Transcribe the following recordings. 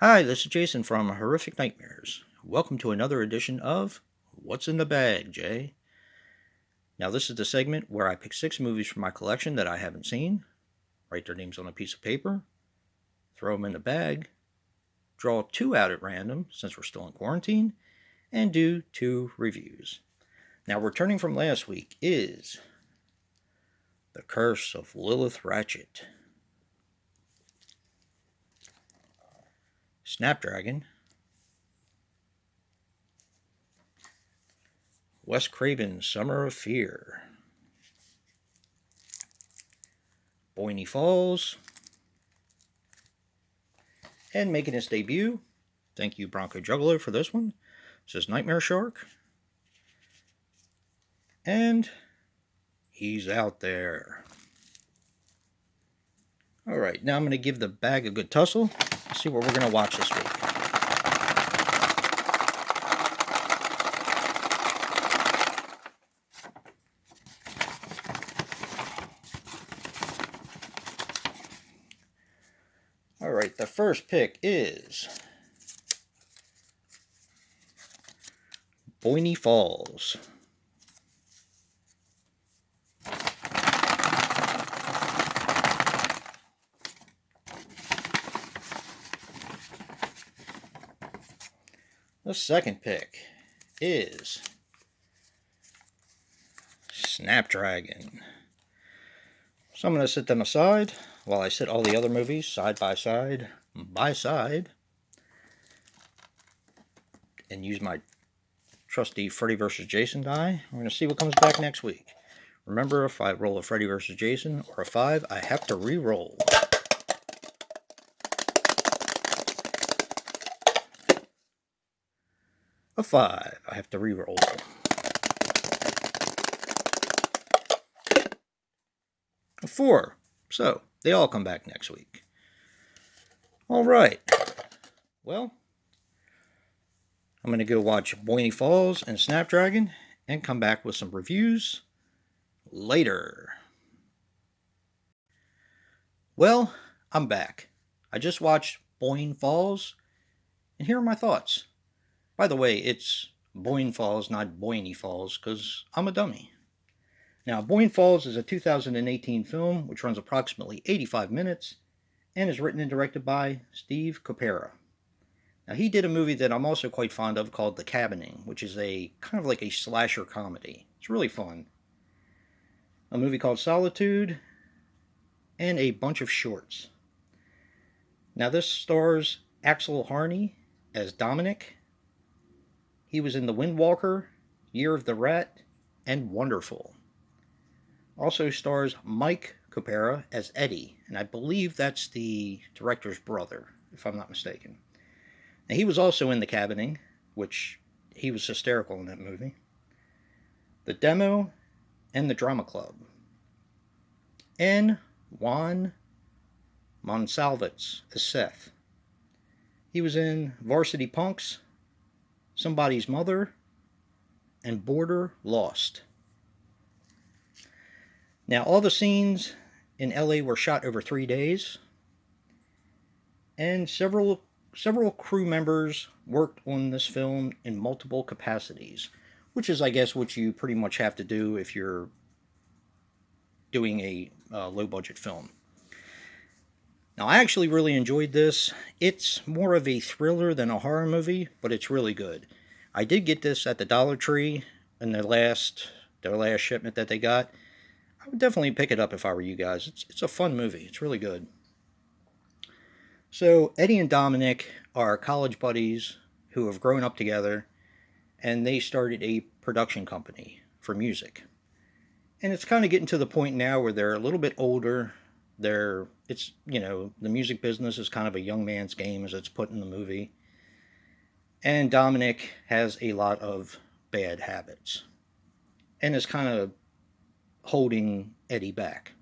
Hi, this is Jason from Horrific Nightmares. Welcome to another edition of What's in the Bag, Jay? Now, this is the segment where I pick 6 movies from my collection that I haven't seen, write their names on a piece of paper, throw them in the bag, draw 2 out at random since we're still in quarantine, and do 2 reviews. Now, returning from last week is The Curse of Lilith Ratchet, Snapdragon, Wes Craven's Summer of Fear, Boyne Falls, and making his debut, thank you Bronco Juggalo for this one, this is Nightmare Shark, and he's out there. Alright, now I'm going to give the bag a good tussle, see what we're going to watch this week. Alright, the first pick is Boyne Falls. The second pick is Snapdragon. So I'm going to set them aside while I set all the other movies side by side, and use my trusty Freddy vs. Jason die. We're going to see what comes back next week. Remember, if I roll a Freddy vs. Jason or a 5, I have to re-roll. A 5, I have to re-roll. A 4, so they all come back next week. Alright, well, I'm going to go watch Boyne Falls and Snapdragon and come back with some reviews later. Well, I'm back. I just watched Boyne Falls, and here are my thoughts. By the way, it's Boyne Falls, not Boyne Falls, because I'm a dummy. Now, Boyne Falls is a 2018 film which runs approximately 85 minutes and is written and directed by Steve Coppera. Now, he did a movie that I'm also quite fond of called The Cabining, which is a kind of like a slasher comedy. It's really fun. A movie called Solitude, and a bunch of shorts. Now, this stars Axel Harney as Dominic. He was in The Windwalker, Year of the Rat, and Wonderful. Also stars Mike Coppera as Eddie, and I believe that's the director's brother, if I'm not mistaken. Now, he was also in The Cabining, which he was hysterical in that movie, The Demo, and The Drama Club. And Juan Monsalvets as Seth. He was in Varsity Punks, Somebody's Mother, and Border Lost. Now, all the scenes in LA were shot over 3 days, and several crew members worked on this film in multiple capacities, which is, I guess, what you pretty much have to do if you're doing a low-budget film. Now, I actually really enjoyed this. It's more of a thriller than a horror movie, but it's really good. I did get this at the Dollar Tree in their last shipment that they got. I would definitely pick it up if I were you guys. It's a fun movie. It's really good. So, Eddie and Dominic are college buddies who have grown up together, and they started a production company for music. And it's kind of getting to the point now where they're a little bit older. The music business is kind of a young man's game, as it's put in the movie. And Dominic has a lot of bad habits and is kind of holding Eddie back.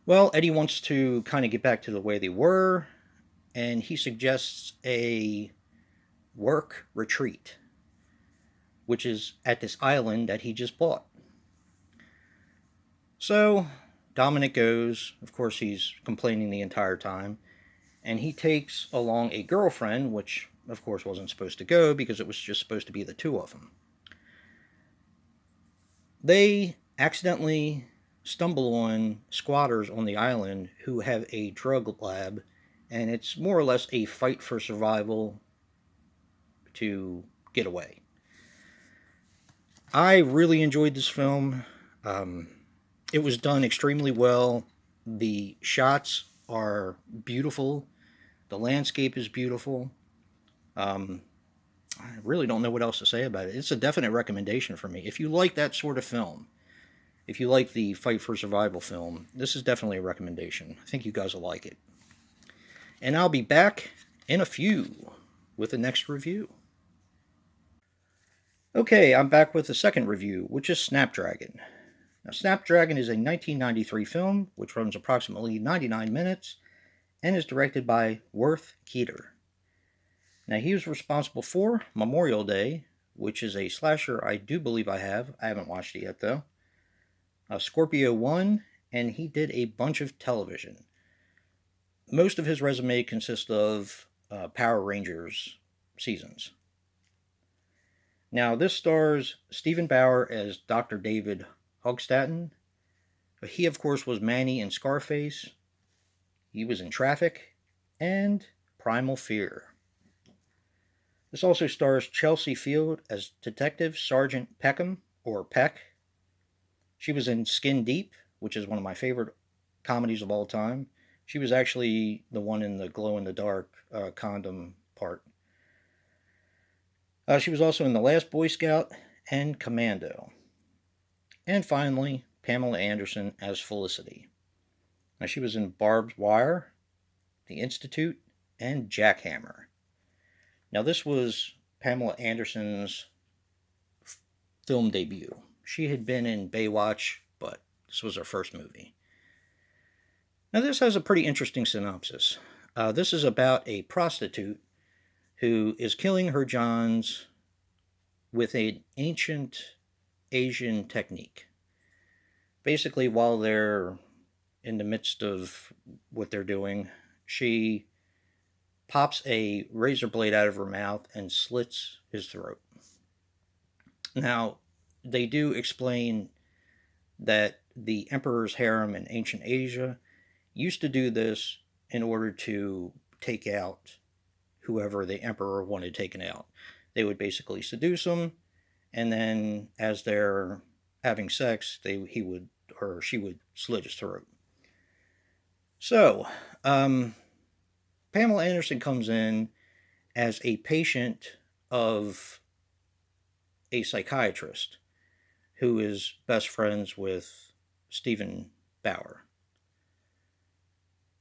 Well, Eddie wants to kind of get back to the way they were, and he suggests a work retreat, which is at this island that he just bought. So Dominic goes. Of course, he's complaining the entire time. and he takes along a girlfriend, which of course wasn't supposed to go because it was just supposed to be the two of them. They accidentally stumble on squatters on the island who have a drug lab, and it's more or less a fight for survival to get away. I really enjoyed this film. Um, it was done extremely well. The shots are beautiful. The landscape is beautiful. Um, I really don't know what else to say about it. It's a definite recommendation for me. If you like that sort of film, if you like the fight for survival film, this is definitely a recommendation. I think you guys will like it. And I'll be back in a few with the next review. Okay, I'm back with the second review, which is Snapdragon. Now, Snapdragon is a 1993 film which runs approximately 99 minutes and is directed by Worth Keeter. Now, he was responsible for Memorial Day, which is a slasher I do believe I have. I haven't watched it yet, though. Scorpio 1, and he did a bunch of television. Most of his resume consists of Power Rangers seasons. Now, this stars Stephen Bauer as Dr. David Hogstatten. He, of course, was Manny in Scarface. He was in Traffic and Primal Fear. This also stars Chelsea Field as Detective Sergeant Peckham, or Peck. She was in Skin Deep, which is one of my favorite comedies of all time. She was actually the one in the glow-in-the-dark condom part. She was also in The Last Boy Scout and Commando. And finally, Pamela Anderson as Felicity. Now, she was in Barbed Wire, The Institute, and Jackhammer. Now, this was Pamela Anderson's film debut. She had been in Baywatch, but this was her first movie. Now, this has a pretty interesting synopsis. This is about a prostitute who is killing her Johns with an ancient Asian technique. Basically, while they're in the midst of what they're doing, she pops a razor blade out of her mouth and slits his throat. Now, they do explain that the emperor's harem in ancient Asia used to do this in order to take out whoever the emperor wanted taken out. They would basically seduce them, and then as they're having sex, he would or she would slit his throat. So, Pamela Anderson comes in as a patient of a psychiatrist who is best friends with Stephen Bauer.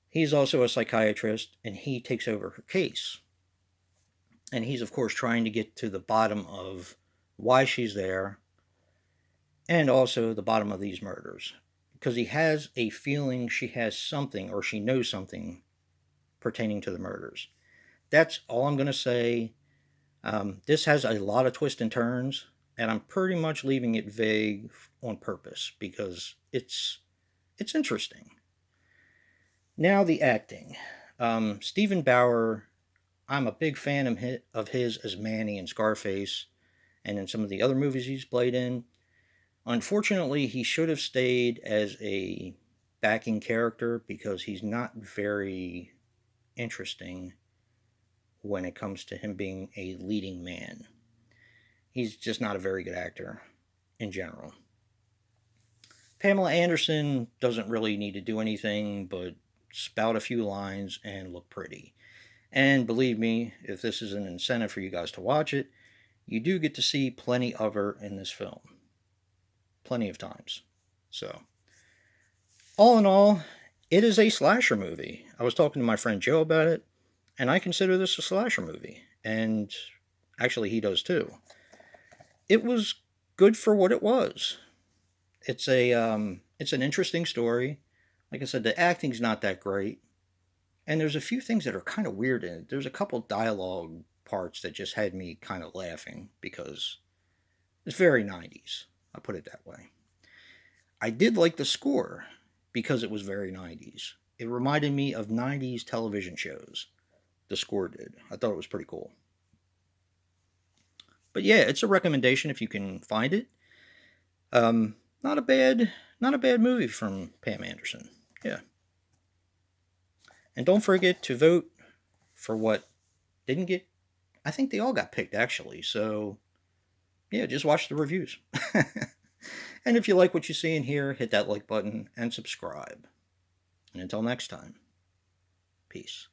He's also a psychiatrist, and he takes over her case. And he's, of course, trying to get to the bottom of why she's there and also the bottom of these murders. Because he has a feeling she has something or she knows something pertaining to the murders. That's all I'm going to say. This has a lot of twists and turns, and I'm pretty much leaving it vague on purpose because it's interesting. Now, the acting. Stephen Bauer, I'm a big fan of his as Manny in Scarface and in some of the other movies he's played in. Unfortunately, he should have stayed as a backing character because he's not very interesting when it comes to him being a leading man. He's just not a very good actor in general. Pamela Anderson doesn't really need to do anything but spout a few lines and look pretty. And believe me, if this is an incentive for you guys to watch it, you do get to see plenty of her in this film. Plenty of times. So, all in all, it is a slasher movie. I was talking to my friend Joe about it, and I consider this a slasher movie. And actually, he does too. It was good for what it was. It's an interesting story. Like I said, the acting's not that great. And there's a few things that are kind of weird in it. There's a couple dialogue parts that just had me kind of laughing because it's very 90s. I'll put it that way. I did like the score because it was very 90s. It reminded me of 90s television shows. The score did. I thought it was pretty cool. But yeah, it's a recommendation if you can find it. Not a bad movie from Pam Anderson. Yeah. And don't forget to vote for what didn't get. I think they all got picked actually. So yeah, just watch the reviews. And if you like what you see in here, hit that like button and subscribe. And until next time, peace.